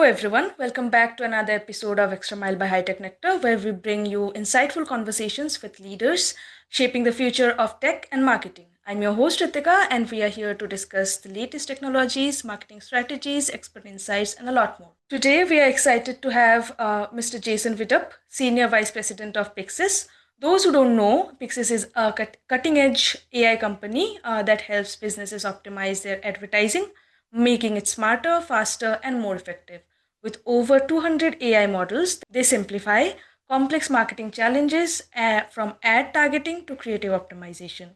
everyone. Welcome back to another episode of ExtraMile by HiTechNectar, where we bring you insightful conversations with leaders shaping the future of tech and marketing. I'm your host, Ritika, and we are here to discuss the latest technologies, marketing strategies, expert insights, and a lot more. Today, we are excited to have Mr. Jason Widup, Senior Vice President of Pixis. Those who don't know, Pixis is a cutting edge AI company that helps businesses optimize their advertising, making it smarter, faster, and more effective. With over 200 AI models, they simplify complex marketing challenges from ad targeting to creative optimization.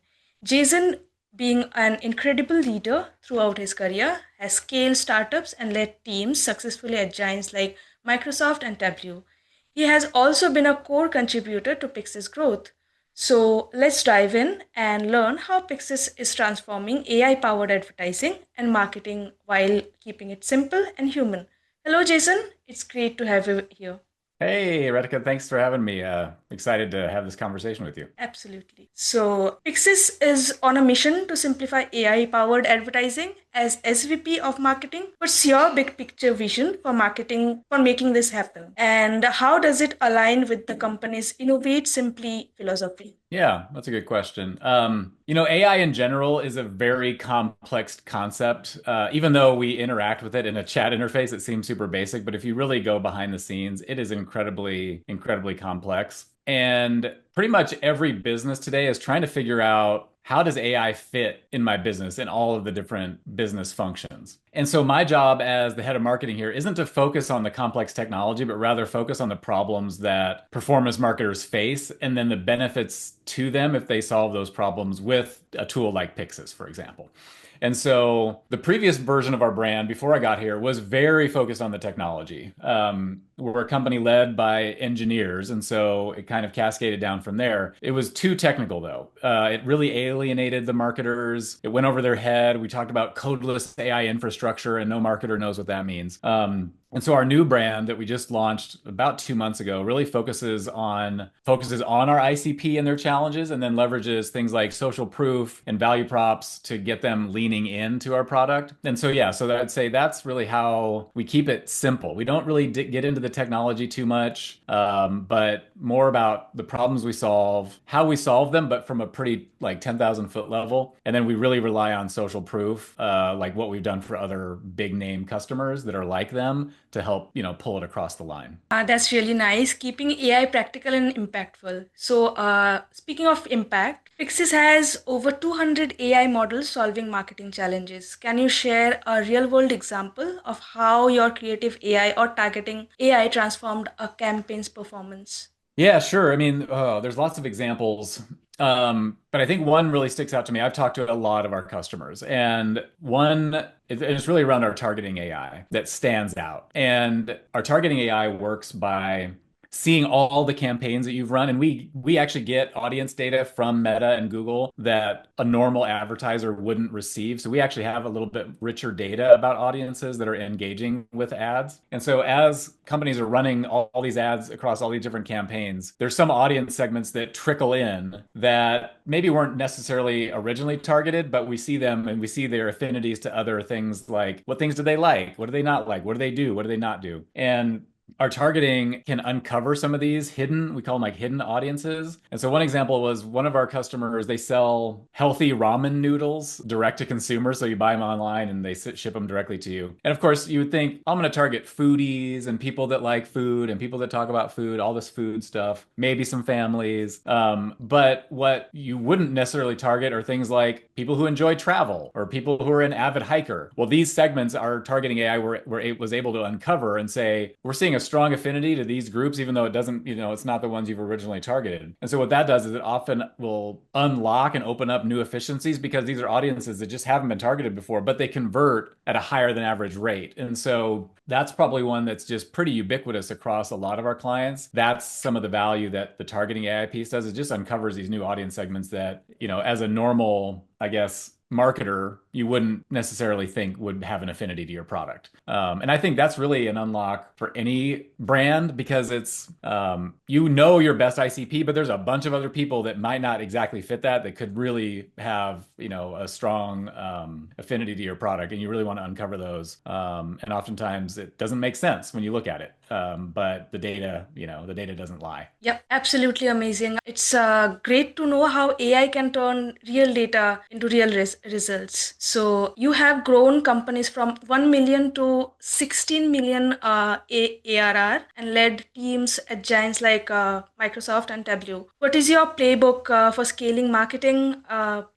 Jason, being an incredible leader throughout his career, has scaled startups and led teams successfully at giants like Microsoft and Tableau. He has also been a core contributor to Pixis growth. So let's dive in and learn how Pixis is transforming AI powered advertising and marketing while keeping it simple and human. Hello, Jason. It's great to have you here. Hey, Redika, thanks for having me. Excited to have this conversation with you. Absolutely. So, Pixis is on a mission to simplify AI powered advertising. As SVP of Marketing, what's your big picture vision for marketing for making this happen? And how does it align with the company's Innovate Simply philosophy? Yeah, that's a good question. AI in general is a very complex concept. Even though we interact with it in a chat interface, it seems super basic, but if you really go behind the scenes, it is incredibly complex. And pretty much every business today is trying to figure out how does AI fit in my business in all of the different business functions. And so my job as the head of marketing here isn't to focus on the complex technology, but rather focus on the problems that performance marketers face and then the benefits to them if they solve those problems with a tool like Pixis, for example. And so the previous version of our brand before I got here was very focused on the technology. We're a company led by engineers, and so it kind of cascaded down from there. It was too technical, though. It really alienated the marketers. It went over their head. We talked about codeless AI infrastructure, and no marketer knows what that means. And so our new brand that we just launched about 2 months ago really focuses on our ICP and their challenges, and then leverages things like social proof and value props to get them leaning into our product. And so yeah, so I'd say that's really how we keep it simple. We don't really get into the technology too much, but more about the problems we solve, how we solve them, but from a pretty like 10,000 foot level. And then we really rely on social proof, like what we've done for other big name customers that are like them to help, pull it across the line. That's really nice, keeping AI practical and impactful. So, speaking of impact, Pixis has over 200 AI models solving marketing challenges. Can you share a real world example of how your creative AI or targeting AI transformed a campaign's performance? Yeah, sure. I mean, there's lots of examples. But I think one really sticks out to me. I've talked to a lot of our customers, and it's really around our targeting AI that stands out. And our targeting AI works by seeing all the campaigns that you've run. And we actually get audience data from Meta and Google that a normal advertiser wouldn't receive. So we actually have a little bit richer data about audiences that are engaging with ads. And so as companies are running all these ads across all these different campaigns, there's some audience segments that trickle in that maybe weren't necessarily originally targeted, but we see them and we see their affinities to other things, like what things do they like? What do they not like? What do they do? What do they not do? And our targeting can uncover some of these we call them like hidden audiences. And so one example was one of our customers, they sell healthy ramen noodles direct to consumers. So you buy them online and they ship them directly to you. And of course, you would think, I'm going to target foodies and people that like food and people that talk about food, all this food stuff, maybe some families. But what you wouldn't necessarily target are things like people who enjoy travel or people who are an avid hiker. Well, these segments our targeting AI were it was able to uncover and say, we're seeing a strong affinity to these groups, even though it doesn't, it's not the ones you've originally targeted. And so what that does is it often will unlock and open up new efficiencies because these are audiences that just haven't been targeted before, but they convert at a higher than average rate. And so that's probably one that's just pretty ubiquitous across a lot of our clients. That's some of the value that the targeting AI piece does. It just uncovers these new audience segments that, as a normal, I guess, marketer, you wouldn't necessarily think would have an affinity to your product. And I think that's really an unlock for any brand because it's you know your best ICP, but there's a bunch of other people that might not exactly fit that could really have, a strong affinity to your product, and you really want to uncover those. And oftentimes it doesn't make sense when you look at it. But the data doesn't lie. Yep, absolutely amazing. It's great to know how AI can turn real data into real results. So you have grown companies from 1 million to 16 million ARR and led teams at giants like Microsoft and Tableau. What is your playbook for scaling marketing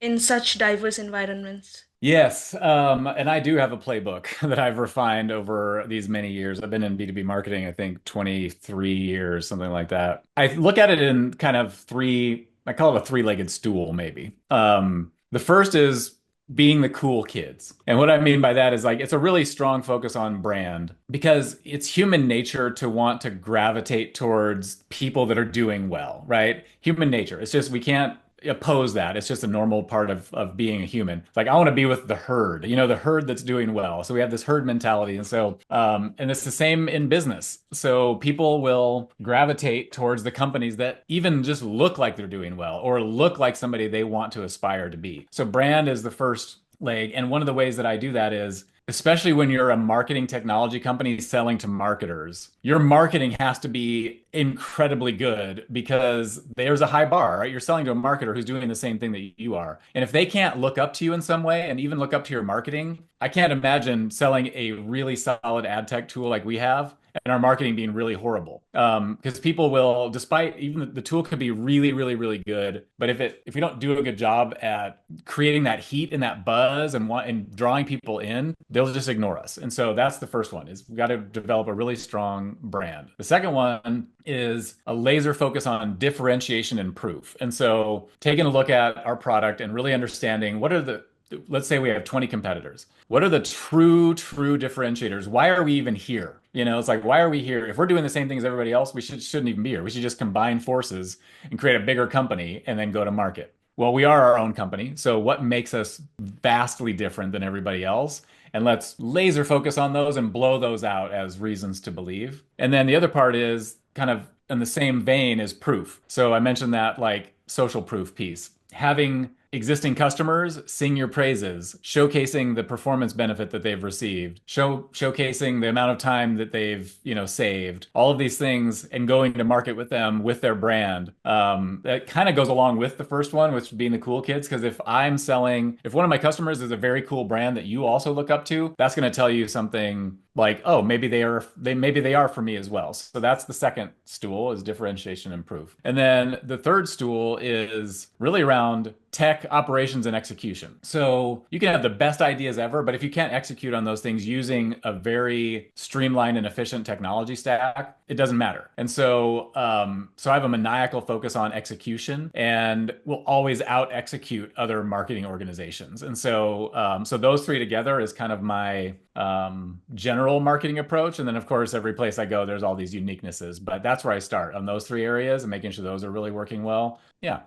in such diverse environments? Yes, and I do have a playbook that I've refined over these many years. I've been in B2B marketing, I think 23 years, something like that. I look at it in kind of I call it a three-legged stool, maybe. The first is being the cool kids. And what I mean by that is like it's a really strong focus on brand because it's human nature to want to gravitate towards people that are doing well, right? Human nature. It's just we can't oppose that. It's just a normal part of being a human. Like I want to be with the herd, the herd that's doing well. So we have this herd mentality. And so, and it's the same in business. So people will gravitate towards the companies that even just look like they're doing well or look like somebody they want to aspire to be. So brand is the first leg. And one of the ways that I do that is especially when you're a marketing technology company selling to marketers, your marketing has to be incredibly good because there's a high bar, right? You're selling to a marketer who's doing the same thing that you are. And if they can't look up to you in some way and even look up to your marketing, I can't imagine selling a really solid ad tech tool like we have and our marketing being really horrible. Because people will, despite even the tool could be really, really, really good, but if we don't do a good job at creating that heat and that buzz and drawing people in, they'll just ignore us. And so that's the first one is we've got to develop a really strong brand. The second one is a laser focus on differentiation and proof. And so taking a look at our product and really understanding let's say we have 20 competitors. What are the true differentiators? Why are we even here? It's like, why are we here? If we're doing the same thing as everybody else, we shouldn't even be here. We should just combine forces and create a bigger company and then go to market. Well, we are our own company. So what makes us vastly different than everybody else? And let's laser focus on those and blow those out as reasons to believe. And then the other part is kind of in the same vein as proof. So I mentioned that like social proof piece. Having existing customers sing your praises, showcasing the performance benefit that they've received, showcasing the amount of time that they've, saved, all of these things and going to market with them with their brand. That kind of goes along with the first one, which being the cool kids. Because if one of my customers is a very cool brand that you also look up to, that's going to tell you something like, oh, maybe they are for me as well. So that's the second stool is differentiation and proof. And then the third stool is really around tech operations and execution. So you can have the best ideas ever, but if you can't execute on those things using a very streamlined and efficient technology stack, it doesn't matter. And so, so I have a maniacal focus on execution and will always out execute other marketing organizations. And so, so those three together is kind of my general marketing approach. And then of course, every place I go, there's all these uniquenesses, but that's where I start on those three areas and making sure those are really working well. Yeah.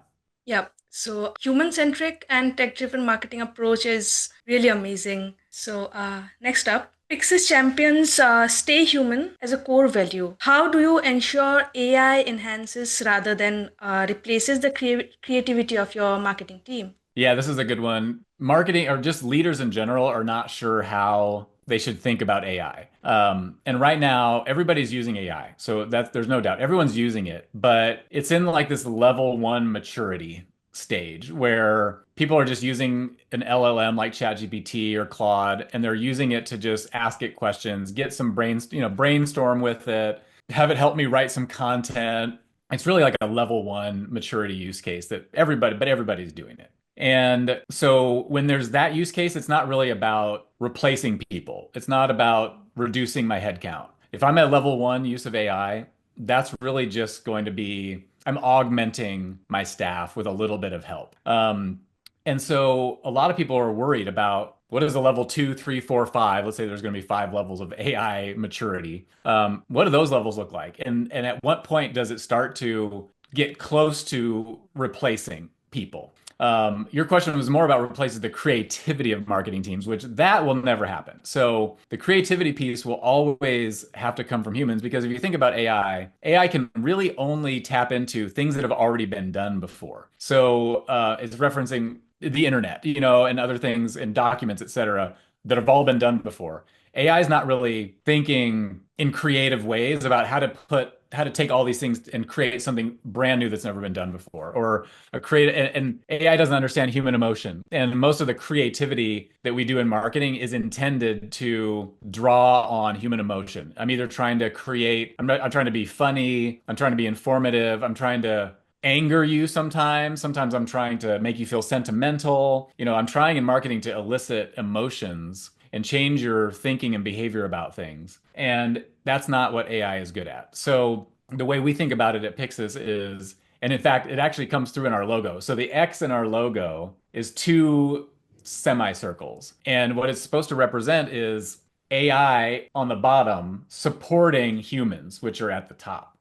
Yeah. So human-centric and tech-driven marketing approach is really amazing. So next up, Pixis champions stay human as a core value. How do you ensure AI enhances rather than replaces the creativity of your marketing team? Yeah, this is a good one. Marketing or just leaders in general are not sure how they should think about AI. And right now, everybody's using AI. So there's no doubt. Everyone's using it, but it's in like this level one maturity stage where people are just using an LLM like ChatGPT or Claude, and they're using it to just ask it questions, get some brainstorm with it, have it help me write some content. It's really like a level one maturity use case but everybody's doing it. And so when there's that use case, it's not really about replacing people. It's not about reducing my headcount. If I'm at level one use of AI, that's really just going to be, I'm augmenting my staff with a little bit of help. And so a lot of people are worried about what is a level 2, 3, 4, 5? Let's say there's going to be 5 levels of AI maturity. What do those levels look like? And at what point does it start to get close to replacing people? Your question was more about replacing the creativity of marketing teams, which that will never happen. So the creativity piece will always have to come from humans because if you think about AI, AI can really only tap into things that have already been done before. So it's referencing the internet, and other things and documents, et cetera, that have all been done before. AI is not really thinking in creative ways about how to take all these things and create something brand new that's never been done before, or and AI doesn't understand human emotion. And most of the creativity that we do in marketing is intended to draw on human emotion. I'm either trying to create, I'm trying to be funny, I'm trying to be informative, I'm trying to anger you sometimes. Sometimes I'm trying to make you feel sentimental. I'm trying in marketing to elicit emotions and change your thinking and behavior about things. And that's not what AI is good at. So the way we think about it at Pixis is, and in fact, it actually comes through in our logo. So the X in our logo is two semicircles. And what it's supposed to represent is AI on the bottom supporting humans, which are at the top.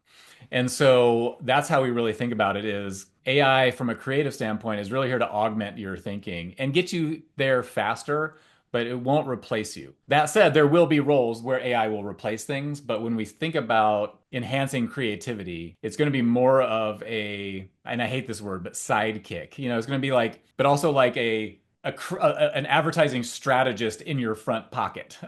And so that's how we really think about it is AI from a creative standpoint is really here to augment your thinking and get you there faster, but it won't replace you. That said, there will be roles where AI will replace things, but when we think about enhancing creativity, it's going to be more of and I hate this word, but sidekick. It's going to be like, but also like an advertising strategist in your front pocket.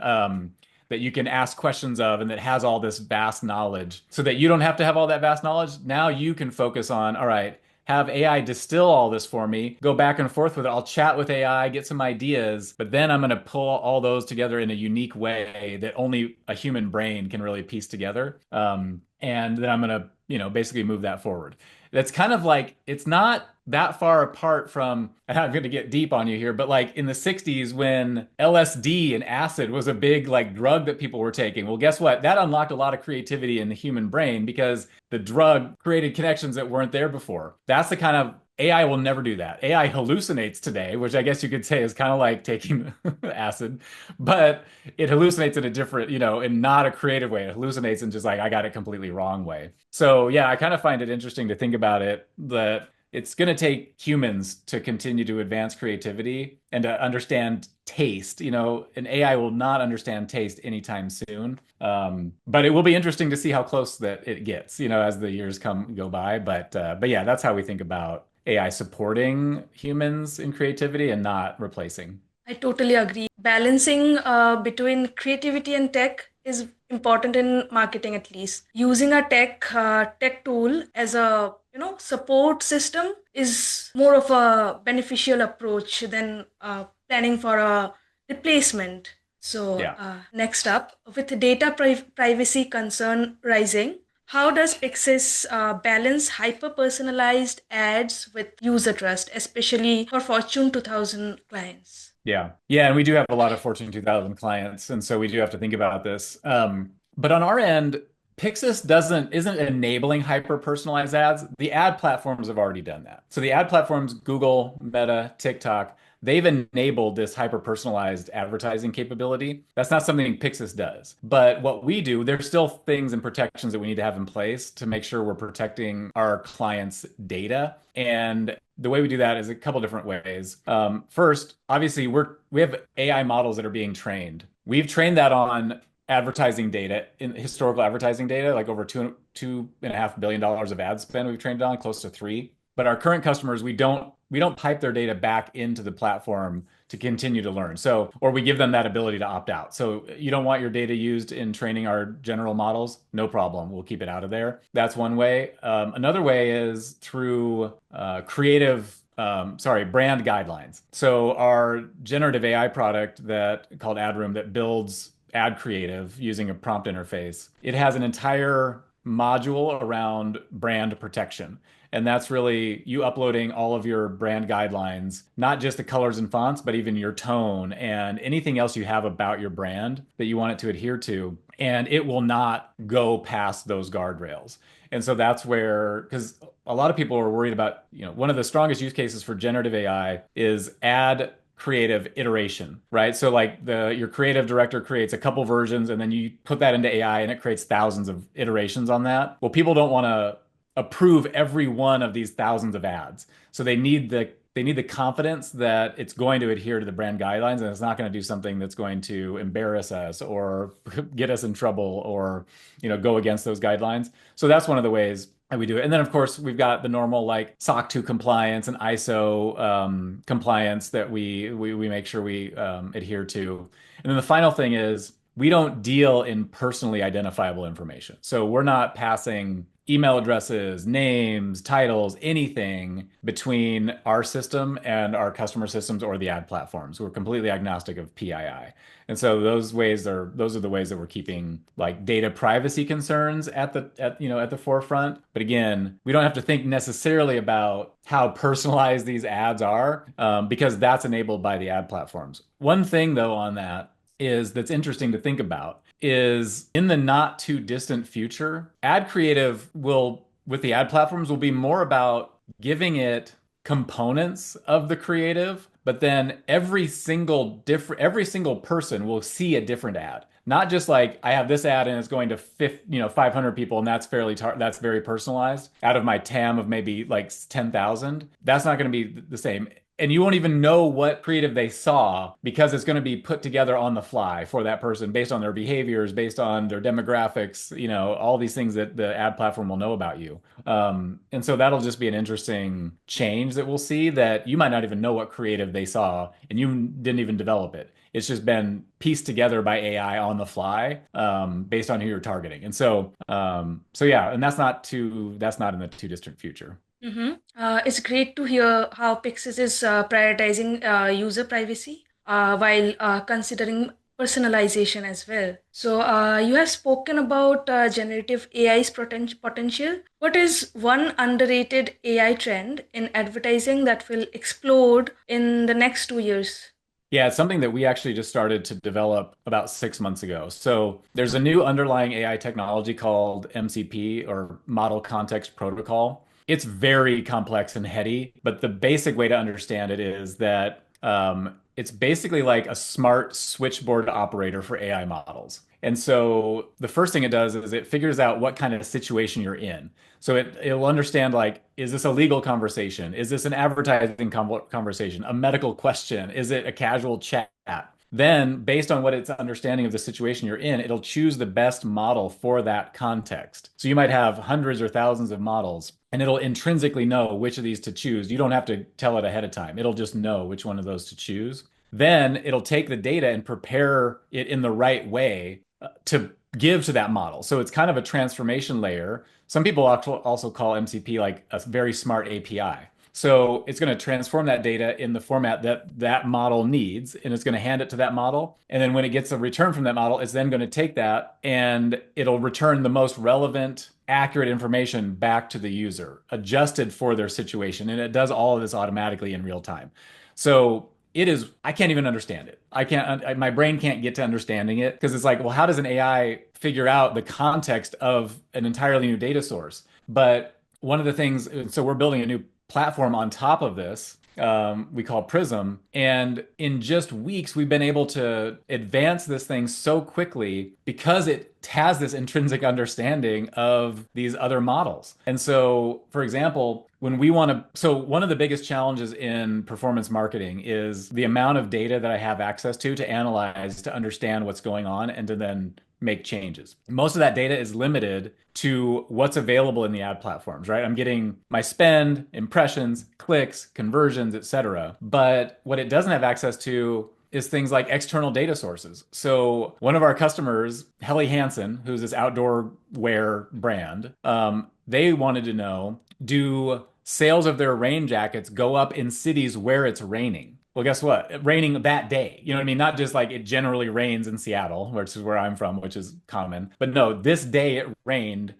That you can ask questions of and that has all this vast knowledge so that you don't have to have all that vast knowledge. Now you can focus on, all right, have AI distill all this for me, go back and forth with it. I'll chat with AI, get some ideas, but then I'm going to pull all those together in a unique way that only a human brain can really piece together. And then I'm going to, basically move that forward. That's kind of like, it's not that far apart from, and I'm going to get deep on you here, but like in the 60s when LSD and acid was a big like drug that people were taking. Well, guess what? That unlocked a lot of creativity in the human brain because the drug created connections that weren't there before. That's the kind of AI will never do that. AI hallucinates today, which I guess you could say is kind of like taking acid, but it hallucinates in a different, in not a creative way. It hallucinates in just like, I got it completely wrong way. So yeah, I kind of find it interesting to think about it that it's going to take humans to continue to advance creativity and to understand taste. An AI will not understand taste anytime soon. But it will be interesting to see how close that it gets, as the years go by. But yeah, that's how we think about AI supporting humans in creativity and not replacing. I totally agree. Balancing between creativity and tech is important in marketing, at least. Using a tech tool as a support system is more of a beneficial approach than planning for a replacement. So Yeah. next up, with data privacy concern rising, how does Pixis balance hyper-personalized ads with user trust, especially for Fortune 2000 clients? Yeah. Yeah. And we do have a lot of Fortune 2000 clients. And so we do have to think about this. But on our end, Pixis isn't enabling hyper personalized ads. The ad platforms have already done that. So the ad platforms, Google, Meta, TikTok, they've enabled this hyper personalized advertising capability. That's not something Pixis does. But what we do, there's still things and protections that we need to have in place to make sure we're protecting our clients' data. And the way we do that is a couple different ways. First, obviously, we have AI models that are being trained. We've trained that on advertising data, in historical advertising data, like over $2.5 billion of ad spend. We've trained it on close to three. But our current customers, we don't pipe their data back into the platform to continue to learn. So, or we give them that ability to opt out. So you don't want your data used in training our general models? No problem. We'll keep it out of there. That's one way. Another way is through brand guidelines. So our generative AI product called Ad Room that builds ad creative using a prompt interface, it has an entire module around brand protection. And that's really you uploading all of your brand guidelines, not just the colors and fonts, but even your tone and anything else you have about your brand that you want it to adhere to. And it will not go past those guardrails. And so that's where, because a lot of people are worried about, one of the strongest use cases for generative AI is ad creative iteration, right? So like your creative director creates a couple versions and then you put that into AI and it creates thousands of iterations on that. Well, people don't want to approve every one of these thousands of ads. So they need the they need the confidence that it's going to adhere to the brand guidelines and it's not going to do something that's going to embarrass us or get us in trouble or, go against those guidelines. So that's one of the ways that we do it. And then, of course, we've got the normal like SOC 2 compliance and ISO compliance that we make sure we adhere to. And then the final thing is we don't deal in personally identifiable information. So we're not passing email addresses, names, titles, anything between our system and our customer systems or the ad platforms. We're completely agnostic of PII. And so those are the ways that we're keeping like data privacy concerns at the forefront. But again, we don't have to think necessarily about how personalized these ads are because that's enabled by the ad platforms. One thing though on that is that's interesting to think about is in the not too distant future, ad creative with the ad platforms will be more about giving it components of the creative, but then every single person will see a different ad. Not just like I have this ad and it's going to 500 people and that's that's very personalized out of my TAM of maybe like 10,000. That's not going to be the same. And you won't even know what creative they saw because it's going to be put together on the fly for that person based on their behaviors, based on their demographics, all these things that the ad platform will know about you. And so that'll just be an interesting change that we'll see that you might not even know what creative they saw and you didn't even develop it. It's just been pieced together by AI on the fly based on who you're targeting. And so yeah, and that's not in the too distant future. It's great to hear how Pixis is prioritizing user privacy while considering personalization as well. So, you have spoken about generative AI's potential. What is one underrated AI trend in advertising that will explode in the next 2 years? Yeah, it's something that we actually just started to develop about 6 months ago. So there's a new underlying AI technology called MCP or Model Context Protocol. It's very complex and heady, but the basic way to understand it is that it's basically like a smart switchboard operator for AI models. And so the first thing it does is it figures out what kind of situation you're in. So it'll understand like, is this a legal conversation? Is this an advertising conversation? A medical question? Is it a casual chat? Then, based on what its understanding of the situation you're in, it'll choose the best model for that context. So you might have hundreds or thousands of models, and it'll intrinsically know which of these to choose. You don't have to tell it ahead of time. It'll just know which one of those to choose. Then it'll take the data and prepare it in the right way to give to that model. So it's kind of a transformation layer. Some people also call MCP like a very smart API. So it's going to transform that data in the format that that model needs, and it's going to hand it to that model. And then when it gets a return from that model, it's then going to take that and it'll return the most relevant, accurate information back to the user, adjusted for their situation. And it does all of this automatically in real time. So I can't even understand it. My brain can't get to understanding it because it's like, well, how does an AI figure out the context of an entirely new data source? But one of the things, so we're building a new platform on top of this we call Prism. And in just weeks, we've been able to advance this thing so quickly because it has this intrinsic understanding of these other models. And so, for example, so one of the biggest challenges in performance marketing is the amount of data that I have access to analyze, to understand what's going on, and to then make changes. Most of that data is limited to what's available in the ad platforms, right? I'm getting my spend, impressions, clicks, conversions, etc. But what it doesn't have access to is things like external data sources. So one of our customers, Helly Hansen, who's this outdoor wear brand, they wanted to know, do sales of their rain jackets go up in cities where it's raining? Well, guess what? Raining that day. You know what I mean? Not just like it generally rains in Seattle, which is where I'm from, which is common. But no, this day it rained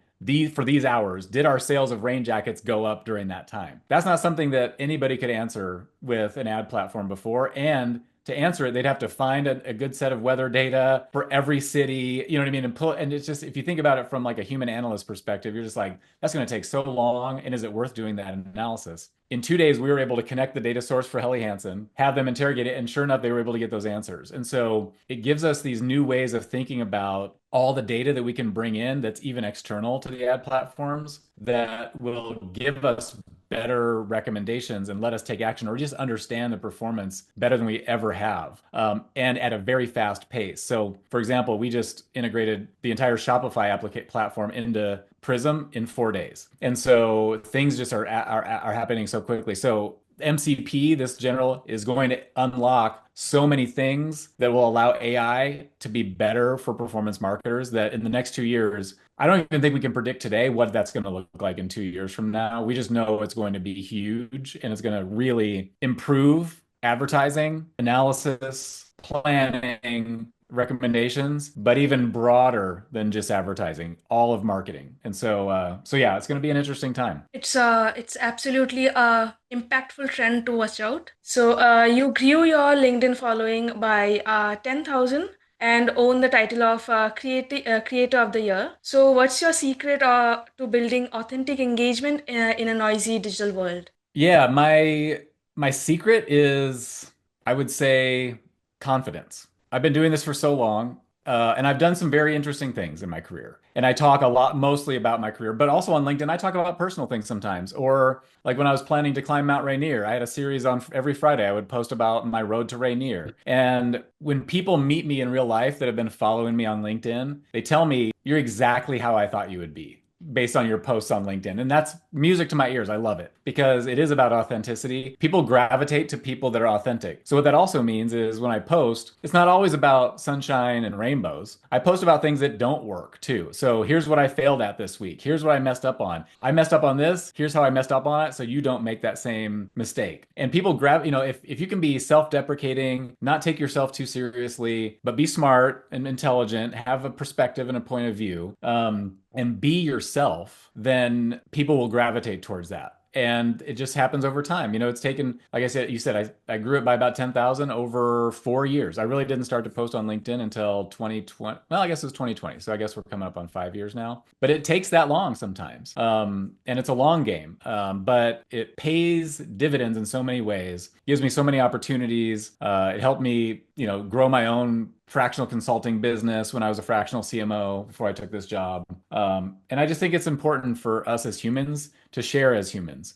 for these hours. Did our sales of rain jackets go up during that time? That's not something that anybody could answer with an ad platform before. And to answer it, they'd have to find a good set of weather data for every city. You know what I mean? And it's just, if you think about it from like a human analyst perspective, you're just like, that's going to take so long. And is it worth doing that analysis? In 2 days, we were able to connect the data source for Helly Hansen, have them interrogate it, and sure enough, they were able to get those answers. And so it gives us these new ways of thinking about all the data that we can bring in that's even external to the ad platforms that will give us better recommendations and let us take action or just understand the performance better than we ever have, and at a very fast pace. So, for example, we just integrated the entire Shopify platform into Prism in 4 days. And so things just are happening so quickly. So MCP, this general, is going to unlock so many things that will allow AI to be better for performance marketers that in the next 2 years, I don't even think we can predict today what that's going to look like in 2 years from now. We just know it's going to be huge and it's going to really improve advertising, analysis, planning, recommendations, but even broader than just advertising, all of marketing. And so yeah, it's going to be an interesting time. It's absolutely a impactful trend to watch out. So you grew your LinkedIn following by 10,000 and own the title of Creator of the Year. So what's your secret to building authentic engagement in a noisy digital world? Yeah, my secret is, I would say, confidence. I've been doing this for so long, and I've done some very interesting things in my career. And I talk a lot, mostly about my career, but also on LinkedIn, I talk about personal things sometimes. Or like when I was planning to climb Mount Rainier, I had a series on every Friday. I would post about my road to Rainier. And when people meet me in real life that have been following me on LinkedIn, they tell me, you're exactly how I thought you would be, based on your posts on LinkedIn. And that's music to my ears. I love it because it is about authenticity. People gravitate to people that are authentic. So what that also means is when I post, it's not always about sunshine and rainbows. I post about things that don't work too. So here's what I failed at this week. Here's what I messed up on. I messed up on this. Here's how I messed up on it. So you don't make that same mistake. And people if you can be self-deprecating, not take yourself too seriously, but be smart and intelligent, have a perspective and a point of view, and be yourself, then people will gravitate towards that. And it just happens over time. It's taken, like I said, I grew it by about 10,000 over 4 years. I really didn't start to post on LinkedIn until 2020. Well, I guess it was 2020. So I guess we're coming up on 5 years now. But it takes that long sometimes. And it's a long game. But it pays dividends in so many ways, gives me so many opportunities. It helped me, grow my own fractional consulting business when I was a fractional CMO before I took this job. And I just think it's important for us as humans to share as humans,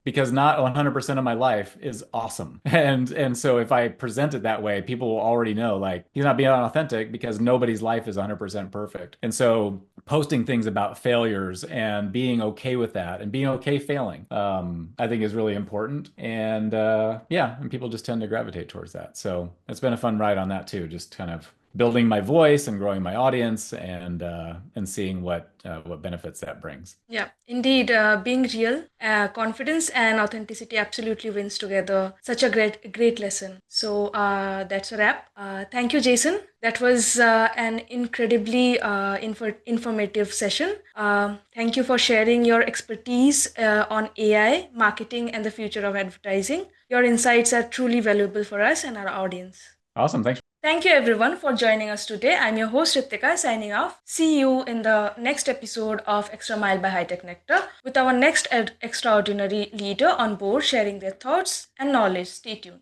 because not 100% of my life is awesome. And so if I present it that way, people will already know, like, he's not being authentic because nobody's life is 100% perfect. And so posting things about failures and being okay with that and being okay failing, I think is really important. And and people just tend to gravitate towards that. So it's been a fun ride on that too, just kind of building my voice and growing my audience and seeing what benefits that brings. Yeah, indeed, being real, confidence and authenticity absolutely wins together. Such a great lesson. So that's a wrap. Thank you, Jason. That was an incredibly informative session. Thank you for sharing your expertise on AI, marketing, and the future of advertising. Your insights are truly valuable for us and our audience. Awesome. Thanks. Thank you everyone for joining us today. I'm your host Ritika signing off. See you in the next episode of ExtraMile by HiTechNectar with our next extraordinary leader on board sharing their thoughts and knowledge. Stay tuned.